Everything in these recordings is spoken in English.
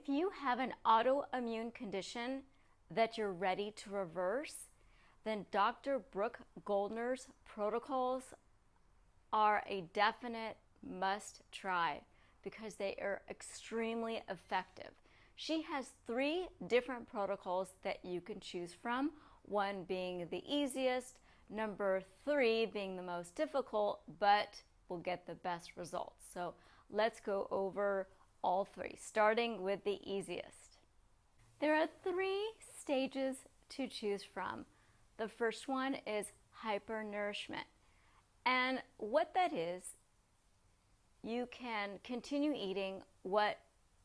If you have an autoimmune condition that you're ready to reverse, then Dr. Brooke Goldner's protocols are a definite must try because they are extremely effective. She has 3 different protocols that you can choose from, one being the easiest, number 3 being the most difficult, but will get the best results. So let's go over all 3, starting with the easiest. There are 3 stages to choose from. The first one is hyper-nourishment. And what that is, you can continue eating what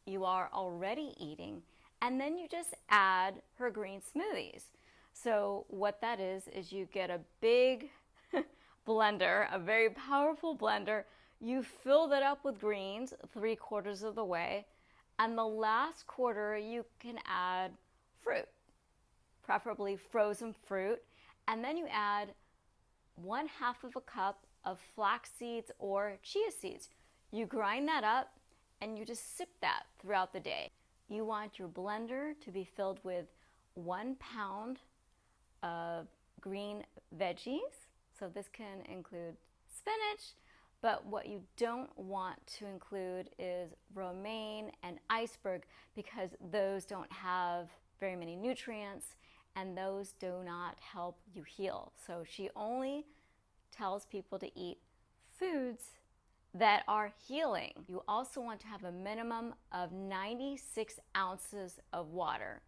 you are already eating, and then you just add her green smoothies. So what that is you get a big blender, a very powerful blender. You fill that up with greens 3/4 of the way, and the last quarter you can add fruit, preferably frozen fruit, and then you add 1/2 of a cup of flax seeds or chia seeds. You grind that up and you just sip that throughout the day. You want your blender to be filled with 1 pound of green veggies. So this can include spinach, but what you don't want to include is romaine and iceberg because those don't have very many nutrients and those do not help you heal. So she only tells people to eat foods that are healing. You also want to have a minimum of 96 ounces of water.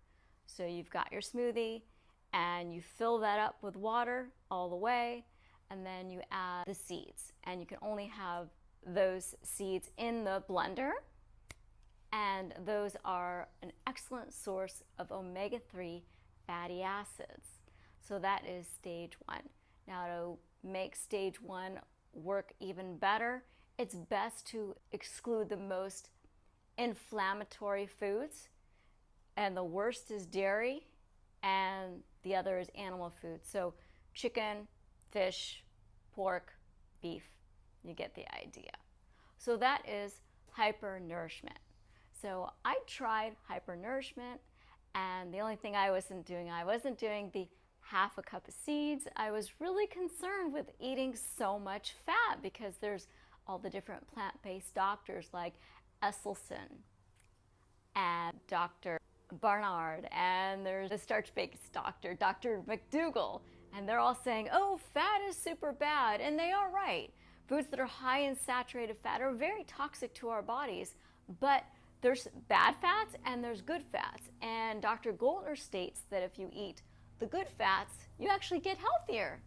So you've got your smoothie and you fill that up with water all the way, and then you add the seeds, and you can only have those seeds in the blender, and those are an excellent source of omega-3 fatty acids. So that is stage 1. Now to make stage 1 work even better, it's best to exclude the most inflammatory foods, and the worst is dairy and the other is animal food. So chicken, fish, pork, beef, you get the idea. So that is hyper-nourishment. So I tried hyper-nourishment, and the only thing I wasn't doing the 1/2 cup of seeds. I was really concerned with eating so much fat because there's all the different plant-based doctors like Esselstyn and Dr. Barnard, and there's a starch-based doctor, Dr. McDougall, and they're all saying, oh, fat is super bad, and they are right. Foods that are high in saturated fat are very toxic to our bodies, but there's bad fats and there's good fats, and Dr. Goldner states that if you eat the good fats, you actually get healthier.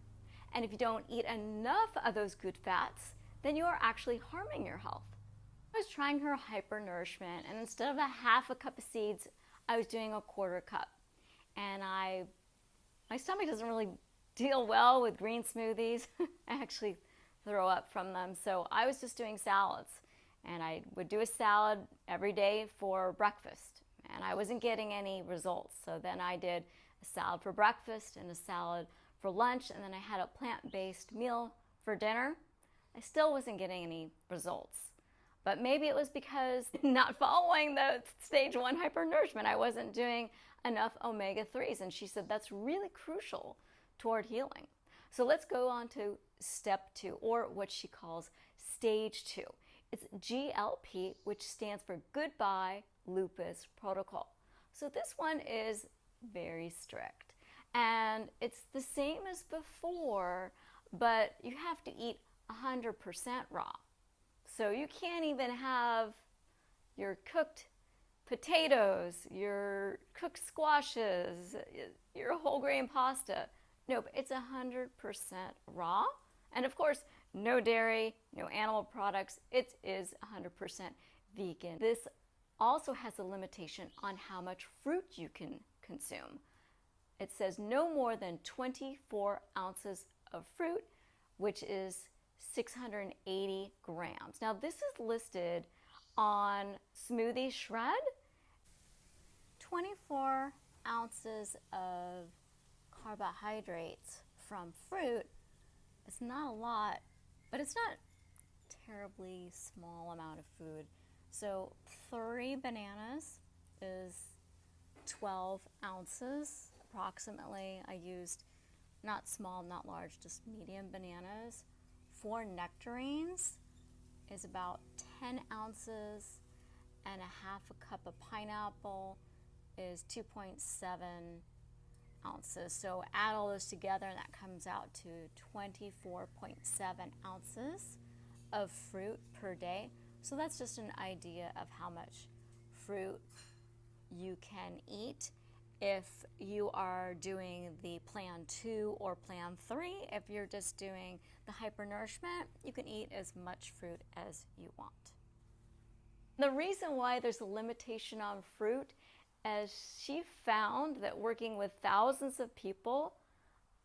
And if you don't eat enough of those good fats, then you are actually harming your health. I was trying her hyper-nourishment, and instead of a 1/2 cup of seeds, I was doing a 1/4 cup. And my stomach doesn't really deal well with green smoothies. I actually throw up from them. So I was just doing salads, and I would do a salad every day for breakfast, and I wasn't getting any results. So then I did a salad for breakfast and a salad for lunch, and then I had a plant-based meal for dinner. I still wasn't getting any results. But maybe it was because not following the stage 1 hyper-nourishment, I wasn't doing enough omega-3s, and she said that's really crucial toward healing. So let's go on to step 2, or what she calls stage 2. It's GLP, which stands for Goodbye Lupus Protocol. So this one is very strict, and it's the same as before, but you have to eat 100% raw. So you can't even have your cooked potatoes, your cooked squashes, your whole grain pasta. Nope, it's 100% raw. And of course, no dairy, no animal products. It is 100% vegan. This also has a limitation on how much fruit you can consume. It says no more than 24 ounces of fruit, which is 680 grams. Now this is listed on Smoothie Shred. 24 ounces of carbohydrates from fruit is not a lot, but it's not a terribly small amount of food. So 3 bananas, is 12 ounces approximately. I used not small, not large, just medium bananas. 4 nectarines is about 10 ounces, and a half a cup of pineapple is 2.7 ounces. So add all those together and that comes out to 24.7 ounces of fruit per day. So that's just an idea of how much fruit you can eat. If you are doing the plan 2 or plan 3, if you're just doing the hyper-nourishment, you can eat as much fruit as you want. The reason why there's a limitation on fruit is she found that working with thousands of people,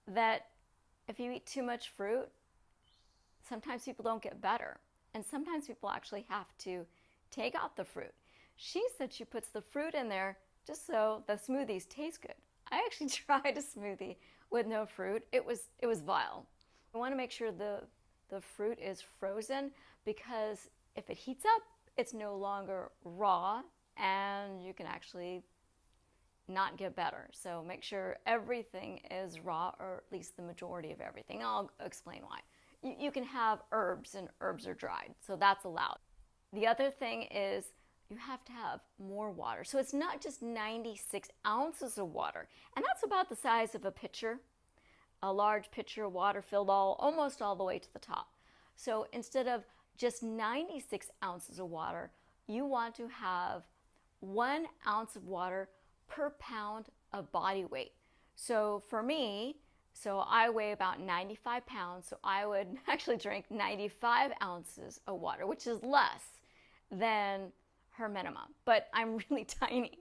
that if you eat too much fruit, sometimes people don't get better. And sometimes people actually have to take out the fruit. She said she puts the fruit in there just so the smoothies taste good. I actually tried a smoothie with no fruit. It was vile. You want to make sure the fruit is frozen, because if it heats up, it's no longer raw and you can actually not get better. So make sure everything is raw, or at least the majority of everything. I'll explain why. You can have herbs, and herbs are dried, so that's allowed. The other thing is you have to have more water. So it's not just 96 ounces of water, and that's about the size of a pitcher, a large pitcher of water filled almost all the way to the top. So instead of just 96 ounces of water, you want to have 1 ounce of water per pound of body weight. So for me, I weigh about 95 pounds, so I would actually drink 95 ounces of water, which is less than her minimum, but I'm really tiny.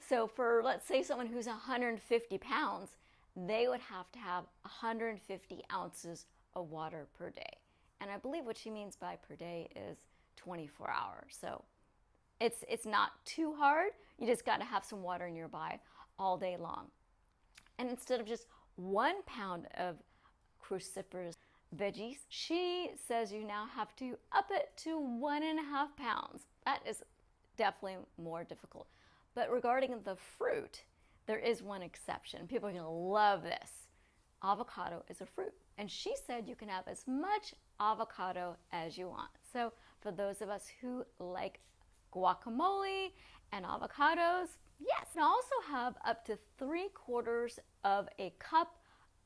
So for, let's say, someone who's 150 pounds, they would have to have 150 ounces of water per day. And I believe what she means by per day is 24 hours. So it's not too hard. You just got to have some water nearby all day long. And instead of just 1 pound of cruciferous veggies, she says you now have to up it to 1.5 pounds. That is definitely more difficult. But regarding the fruit, there is one exception. People are going to love this. Avocado is a fruit. And she said you can have as much avocado as you want. So for those of us who like guacamole and avocados, yes. And also have up to 3/4 of a cup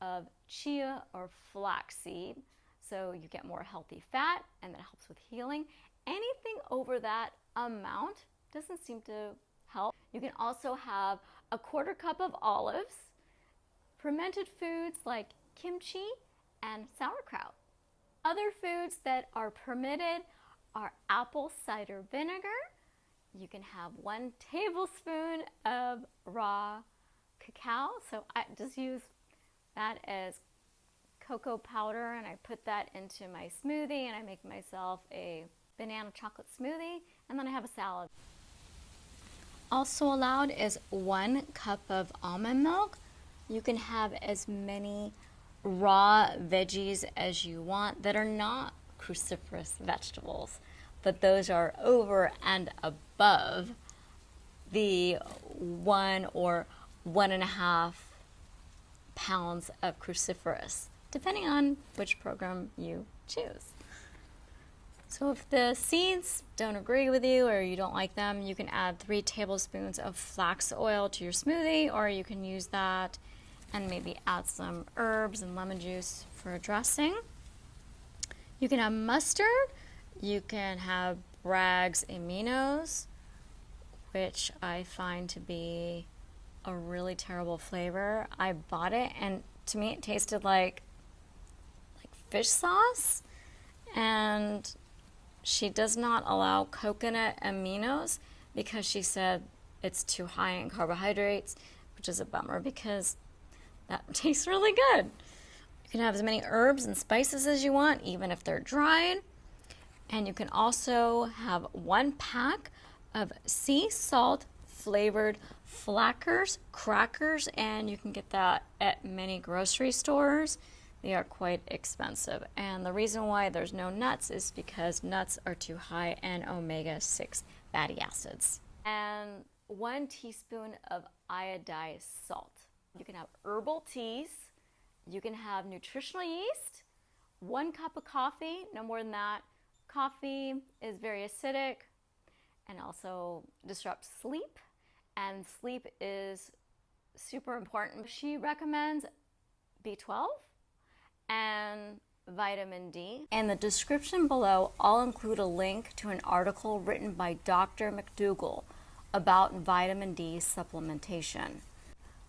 of chia or flaxseed. So you get more healthy fat, and that helps with healing. Anything over that amount doesn't seem to help. You can also have a 1/4 cup of olives, fermented foods like kimchi and sauerkraut. Other foods that are permitted are apple cider vinegar. You can have 1 tablespoon of raw cacao. So I just use that as cocoa powder, and I put that into my smoothie, and I make myself a banana chocolate smoothie, and then I have a salad. Also allowed is 1 cup of almond milk. You can have as many raw veggies as you want that are not cruciferous vegetables, but those are over and above the 1 or 1.5 pounds of cruciferous, depending on which program you choose. So if the seeds don't agree with you or you don't like them, you can add 3 tablespoons of flax oil to your smoothie, or you can use that and maybe add some herbs and lemon juice for a dressing. You can have mustard. You can have Bragg's aminos, which I find to be a really terrible flavor. I bought it, and to me it tasted like fish sauce, and she does not allow coconut aminos because she said it's too high in carbohydrates, which is a bummer because that tastes really good. You can have as many herbs and spices as you want, even if they're dried. And you can also have 1 pack of sea salt flavored Flackers crackers, and you can get that at many grocery stores. They are quite expensive, and the reason why there's no nuts is because nuts are too high in omega-6 fatty acids. And 1 teaspoon of iodized salt. You can have herbal teas, you can have nutritional yeast, 1 cup of coffee, no more than that. Coffee is very acidic and also disrupts sleep, and sleep is super important. She recommends B12 and vitamin D. In the description below, I'll include a link to an article written by Dr. McDougall about vitamin D supplementation.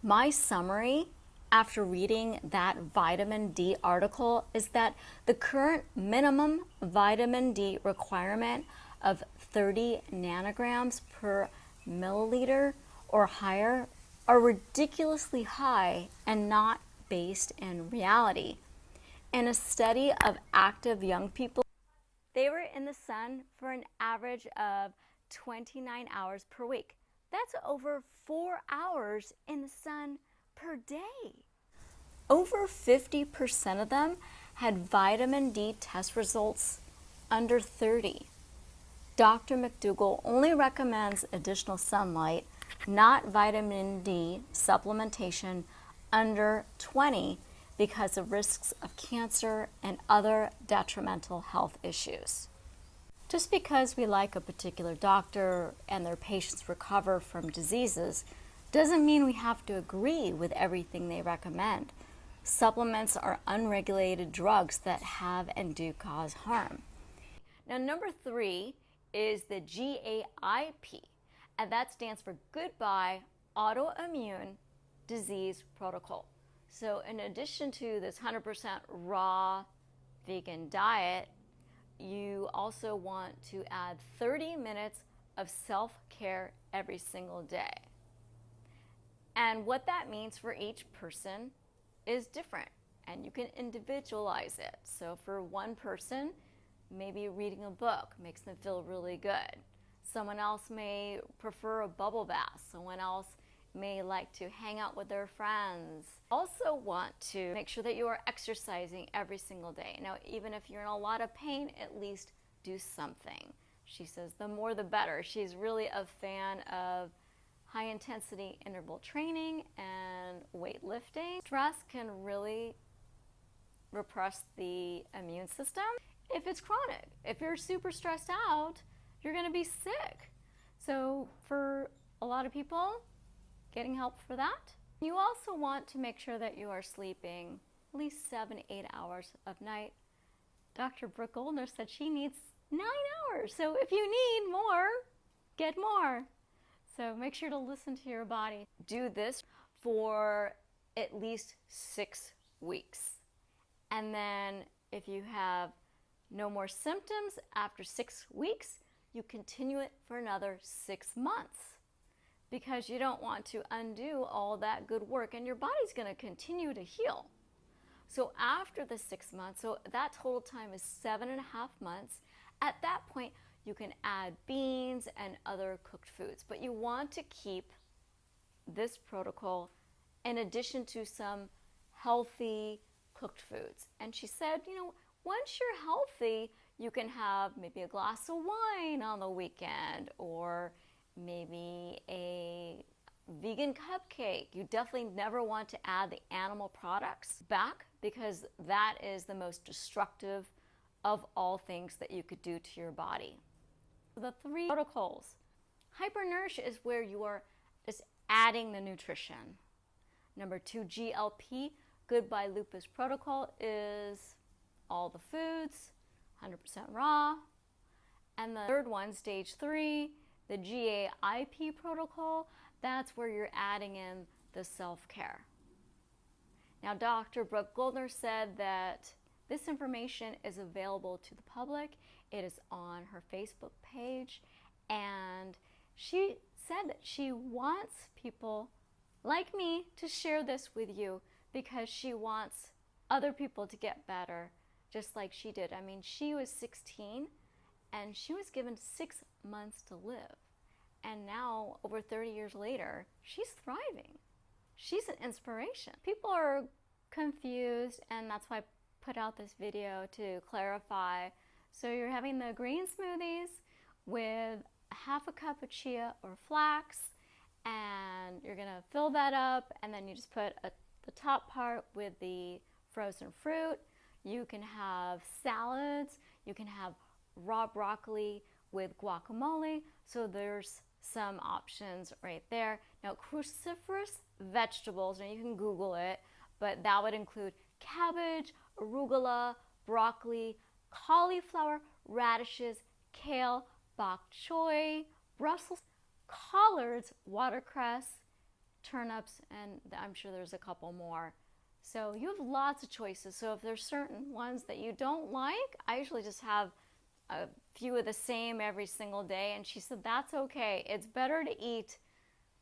My summary after reading that vitamin D article is that the current minimum vitamin D requirement of 30 nanograms per milliliter or higher are ridiculously high and not based in reality. In a study of active young people, they were in the sun for an average of 29 hours per week. That's over 4 hours in the sun per day. Over 50% of them had vitamin D test results under 30. Dr. McDougall only recommends additional sunlight, not vitamin D supplementation, under 20 because of risks of cancer and other detrimental health issues. Just because we like a particular doctor and their patients recover from diseases doesn't mean we have to agree with everything they recommend. Supplements are unregulated drugs that have and do cause harm. Now, number 3 is the GAIP, and that stands for Goodbye Autoimmune Disease Protocol. So in addition to this 100% raw vegan diet, you also want to add 30 minutes of self-care every single day. And what that means for each person is different, and you can individualize it. So for one person, maybe reading a book makes them feel really good. Someone else may prefer a bubble bath. Someone else may like to hang out with their friends. Also want to make sure that you are exercising every single day. Now, even if you're in a lot of pain, at least do something. She says the more the better. She's really a fan of high intensity interval training and weightlifting. Stress can really repress the immune system if it's chronic. If you're super stressed out, you're going to be sick. So for a lot of people, getting help for that. You also want to make sure that you are sleeping at least 7-8 hours of night. Dr. Brooke Goldner said she needs 9 hours. So if you need more, get more. So make sure to listen to your body. Do this for at least 6 weeks. And then if you have no more symptoms after 6 weeks, you continue it for another 6 months, because you don't want to undo all that good work, and your body's going to continue to heal. So after the 6 months, so that total time is 7.5 months, at that point you can add beans and other cooked foods, but you want to keep this protocol in addition to some healthy cooked foods. And she said, you know, once you're healthy, you can have maybe a glass of wine on the weekend, or maybe a vegan cupcake. You definitely never want to add the animal products back, because that is the most destructive of all things that you could do to your body. The 3 protocols. Hyper-Nourish is where you are just adding the nutrition. Number 2, GLP, Goodbye Lupus Protocol, is all the foods, 100% raw. And the third one, stage 3, the GAIP protocol, that's where you're adding in the self-care. Now, Dr. Brooke Goldner said that this information is available to the public. It is on her Facebook page, and she said that she wants people like me to share this with you, because she wants other people to get better just like she did. I mean, she was 16 and she was given 6 months to live, and now over 30 years later, she's thriving. She's an inspiration. People are confused, and that's why I put out this video to clarify. So you're having the green smoothies with half a cup of chia or flax, and you're gonna fill that up, and then you just put the top part with the frozen fruit. You can have salads, you can have raw broccoli with guacamole, so there's some options right there. Now, cruciferous vegetables, now you can Google it, but that would include cabbage, arugula, broccoli, cauliflower, radishes, kale, bok choy, Brussels, collards, watercress, turnips, and I'm sure there's a couple more. So you have lots of choices. So if there's certain ones that you don't like, I usually just have a few of the same every single day. And she said that's okay. It's better to eat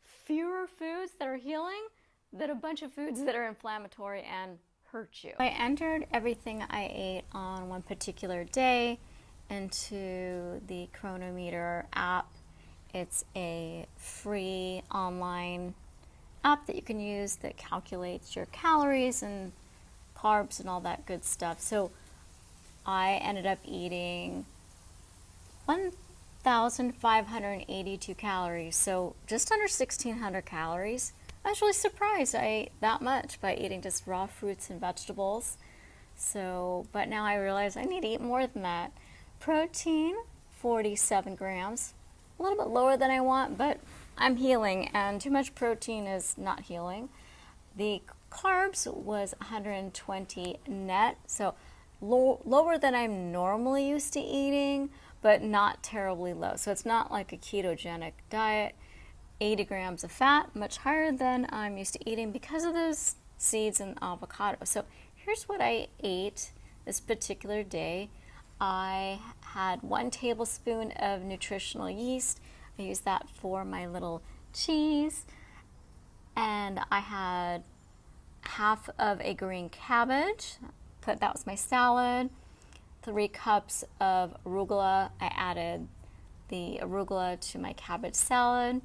fewer foods that are healing than a bunch of foods that are inflammatory and hurt you. I entered everything I ate on one particular day into the Chronometer app. It's a free online app that you can use that calculates your calories and carbs and all that good stuff. So I ended up eating 1,582 calories, so just under 1,600 calories. I was really surprised I ate that much by eating just raw fruits and vegetables. So, but now I realize I need to eat more than that. Protein, 47 grams, a little bit lower than I want, but I'm healing, and too much protein is not healing. The carbs was 120 net, so lower than I'm normally used to eating, but not terribly low. So it's not like a ketogenic diet. 80 grams of fat, much higher than I'm used to eating because of those seeds and avocado. So here's what I ate this particular day. I had 1 tablespoon of nutritional yeast. I used that for my little cheese. And I had half of a green cabbage. That was my salad. 3 cups of arugula. I added the arugula to my cabbage salad.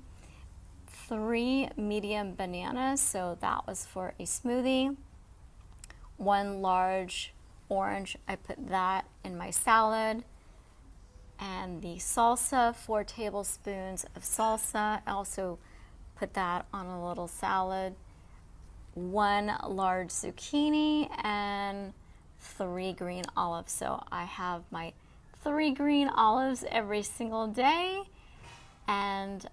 3 medium bananas, so that was for a smoothie. 1 large orange, I put that in my salad. And the salsa, 4 tablespoons of salsa, I also put that on a little salad. 1 large zucchini and 3 green olives. So I have my 3 green olives every single day, and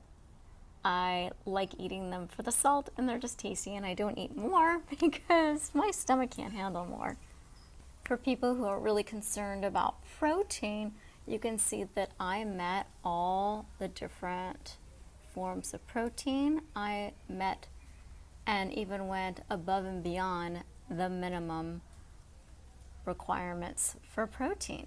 I like eating them for the salt, and they're just tasty, and I don't eat more because my stomach can't handle more. For people who are really concerned about protein, you can see that I met all the different forms of protein. I met and even went above and beyond the minimum requirements for protein.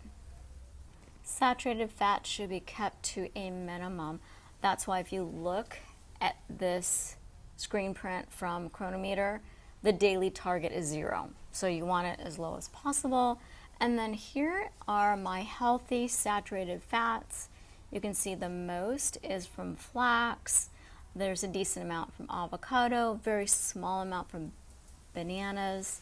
Saturated fat should be kept to a minimum. That's why if you look at this screen print from Chronometer, the daily target is 0. So you want it as low as possible. And then here are my healthy saturated fats. You can see the most is from flax. There's a decent amount from avocado, very small amount from bananas,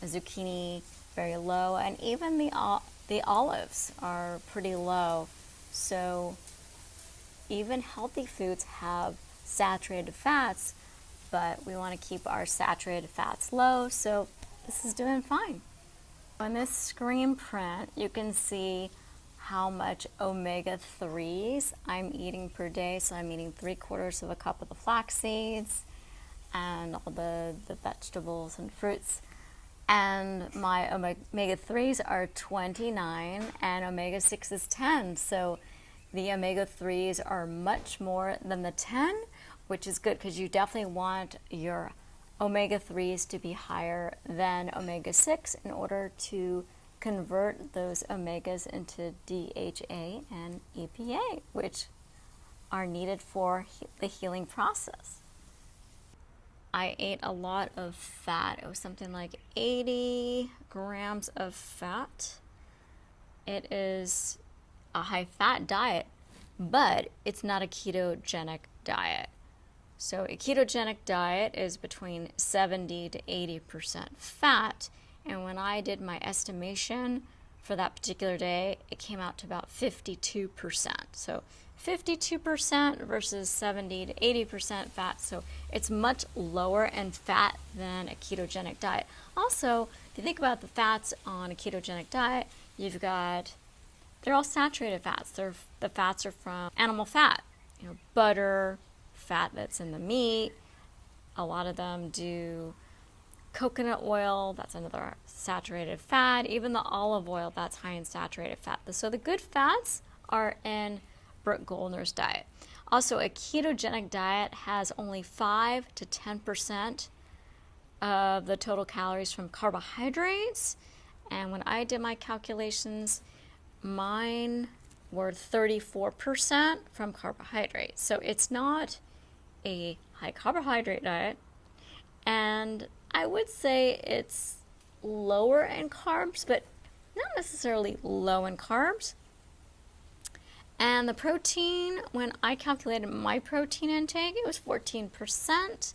a zucchini, very low, and even the olives are pretty low. So even healthy foods have saturated fats, but we want to keep our saturated fats low, so this is doing fine. On this screen print, you can see how much omega-3s I'm eating per day. So I'm eating 3/4 of a cup of the flax seeds and all the vegetables and fruits. And my omega-3s are 29 and omega-6 is 10. So the omega-3s are much more than the 10, which is good because you definitely want your omega-3s to be higher than omega-6 in order to convert those omegas into DHA and EPA, which are needed for the healing process. I ate a lot of fat. It was something like 80 grams of fat. It is a high-fat diet, but it's not a ketogenic diet. So a ketogenic diet is between 70 to 80% fat, and when I did my estimation for that particular day, it came out to about 52%. So 52% versus 70 to 80% fat. So it's much lower in fat than a ketogenic diet. Also, if you think about the fats on a ketogenic diet, they're all saturated fats. The fats are from animal fat, butter, fat that's in the meat. A lot of them do coconut oil, that's another saturated fat. Even the olive oil, that's high in saturated fat. So the good fats are in Brooke Goldner's diet. Also, a ketogenic diet has only 5 to 10% of the total calories from carbohydrates. And when I did my calculations, mine were 34% from carbohydrates. So it's not a high carbohydrate diet. And I would say it's lower in carbs, but not necessarily low in carbs. And the protein, when I calculated my protein intake, it was 14%.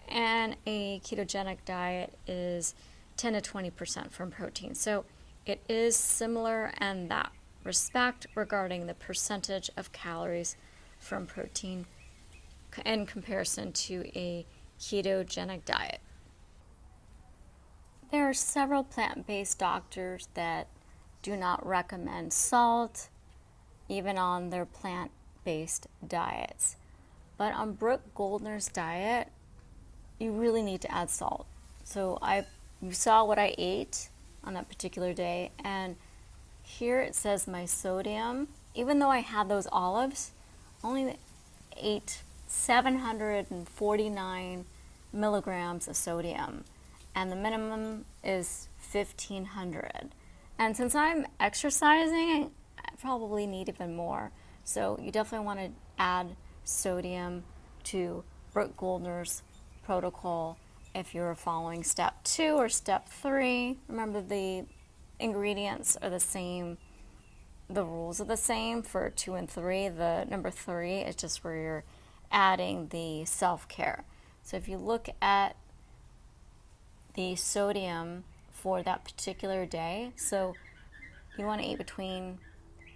And a ketogenic diet is 10 to 20% from protein. So it is similar in that respect regarding the percentage of calories from protein in comparison to a ketogenic diet. There are several plant-based doctors that do not recommend salt, even on their plant-based diets. But on Brooke Goldner's diet, you really need to add salt. So you saw what I ate on that particular day, and here it says my sodium, even though I had those olives, only ate 749 milligrams of sodium, and the minimum is 1,500. And since I'm exercising, I probably need even more. So you definitely want to add sodium to Brooke Goldner's protocol if you're following step 2 or step 3. Remember, the ingredients are the same, the rules are the same for 2 and 3. The number 3 is just where you're adding the self-care. So if you look at the sodium for that particular day, so you want to eat between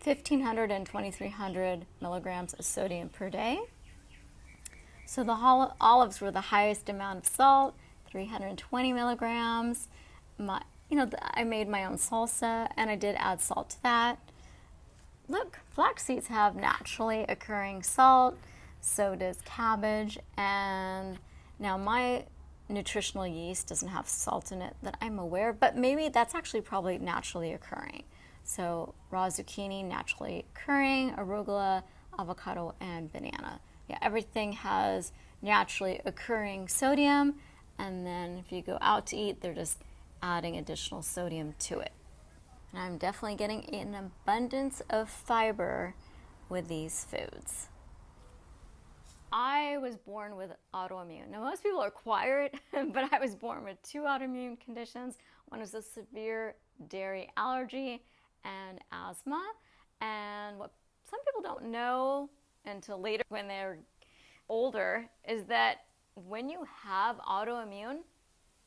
1,500 and 2,300 milligrams of sodium per day. So the olives were the highest amount of salt, 320 milligrams. I made my own salsa, and I did add salt to that. Look, flax seeds have naturally occurring salt, so does cabbage, and now my nutritional yeast doesn't have salt in it that I'm aware of, but maybe that's actually probably naturally occurring. So raw zucchini, naturally occurring, arugula, avocado, and banana. Yeah, everything has naturally occurring sodium, and then if you go out to eat, they're just adding additional sodium to it. And I'm definitely getting an abundance of fiber with these foods. I was born with autoimmune. Now, most people acquire it, but I was born with 2 autoimmune conditions. One is a severe dairy allergy and asthma. And what some people don't know until later when they're older is that when you have autoimmune,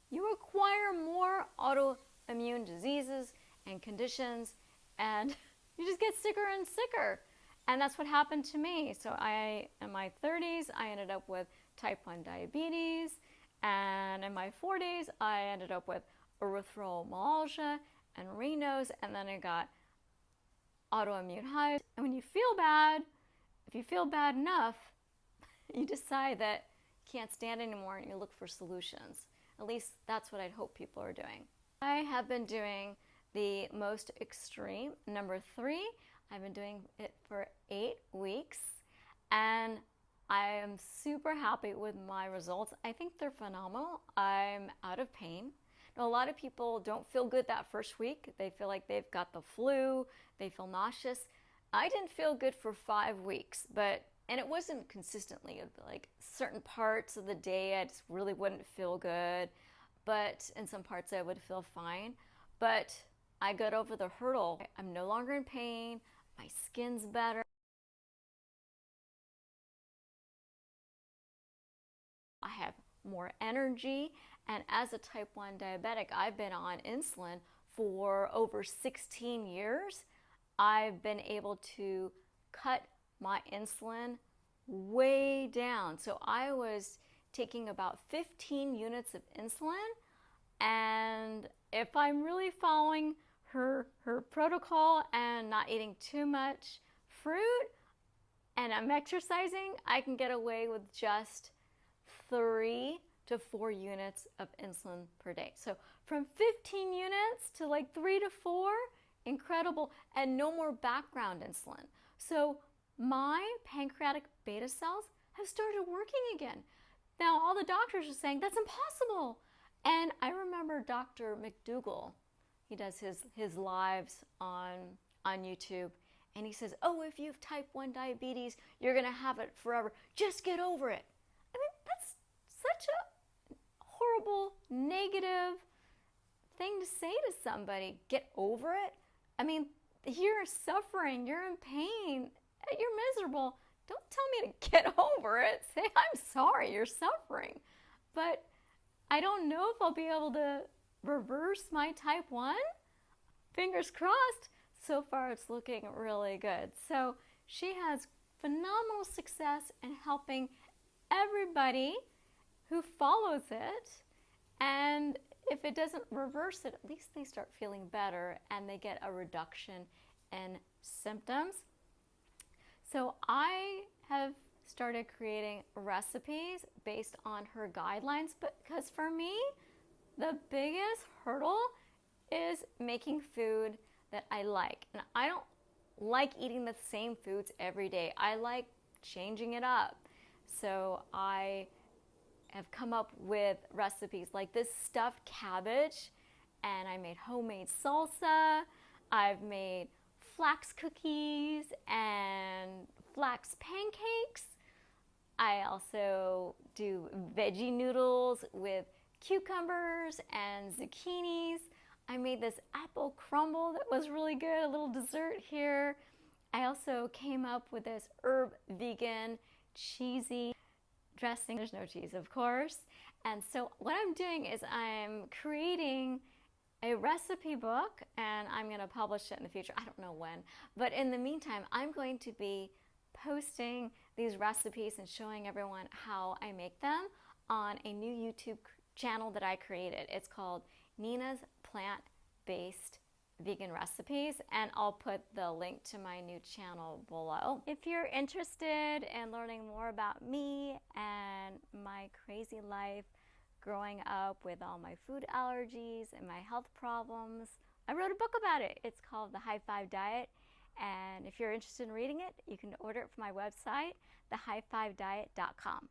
you acquire more autoimmune diseases and conditions, and you just get sicker and sicker. And that's what happened to me. So in my 30s, I ended up with type 1 diabetes. And in my 40s, I ended up with erythromelalgia and Raynaud's. And then I got autoimmune hives. And when you feel bad, if you feel bad enough, you decide that you can't stand anymore and you look for solutions. At least that's what I'd hope people are doing. I have been doing the most extreme, number 3. I've been doing it for 8 weeks, and I am super happy with my results. I think they're phenomenal. I'm out of pain. Now, a lot of people don't feel good that first week. They feel like they've got the flu. They feel nauseous. I didn't feel good for 5 weeks, and it wasn't consistently. Like certain parts of the day, I just really wouldn't feel good, but in some parts I would feel fine. But I got over the hurdle. I'm no longer in pain. My skin's better. I have more energy. And as a type 1 diabetic, I've been on insulin for over 16 years, I've been able to cut my insulin way down. So I was taking about 15 units of insulin, and if I'm really following her protocol and not eating too much fruit and I'm exercising, I can get away with just 3 to 4 units of insulin per day. So from 15 units to like 3 to 4, incredible, and no more background insulin. So my pancreatic beta cells have started working again. Now all the doctors are saying that's impossible. And I remember Dr. McDougall, he does his lives on YouTube, and he says, oh, if you have type 1 diabetes, you're gonna have it forever. Just get over it. I mean, that's such a horrible, negative thing to say to somebody. Get over it? I mean, you're suffering, you're in pain, you're miserable. Don't tell me to get over it. Say, I'm sorry, you're suffering. But I don't know if I'll be able to reverse my type 1. Fingers crossed. So far, it's looking really good. So she has phenomenal success in helping everybody who follows it. And if it doesn't reverse it, at least they start feeling better and they get a reduction in symptoms. So I have started creating recipes based on her guidelines, because for me, the biggest hurdle is making food that I like. And I don't like eating the same foods every day. I like changing it up. So I have come up with recipes like this stuffed cabbage, and I made homemade salsa. I've made flax cookies and flax pancakes. I also do veggie noodles with cucumbers and zucchinis. I made this apple crumble that was really good, a little dessert here. I also came up with this herb vegan cheesy dressing. There's no cheese, of course. And so what I'm doing is I'm creating a recipe book, and I'm going to publish it in the future. I don't know when, but in the meantime, I'm going to be posting these recipes and showing everyone how I make them on a new YouTube channel that I created. It's called Nina's Plant-Based Vegan Recipes, and I'll put the link to my new channel below. If you're interested in learning more about me and my crazy life growing up with all my food allergies and my health problems, I wrote a book about it. It's called The High 5 Diet, and if you're interested in reading it, you can order it from my website, thehigh5diet.com.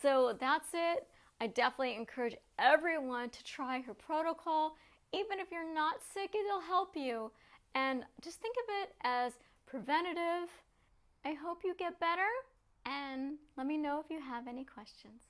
So that's it. I definitely encourage everyone to try her protocol. Even if you're not sick, it'll help you. And just think of it as preventative. I hope you get better, and let me know if you have any questions.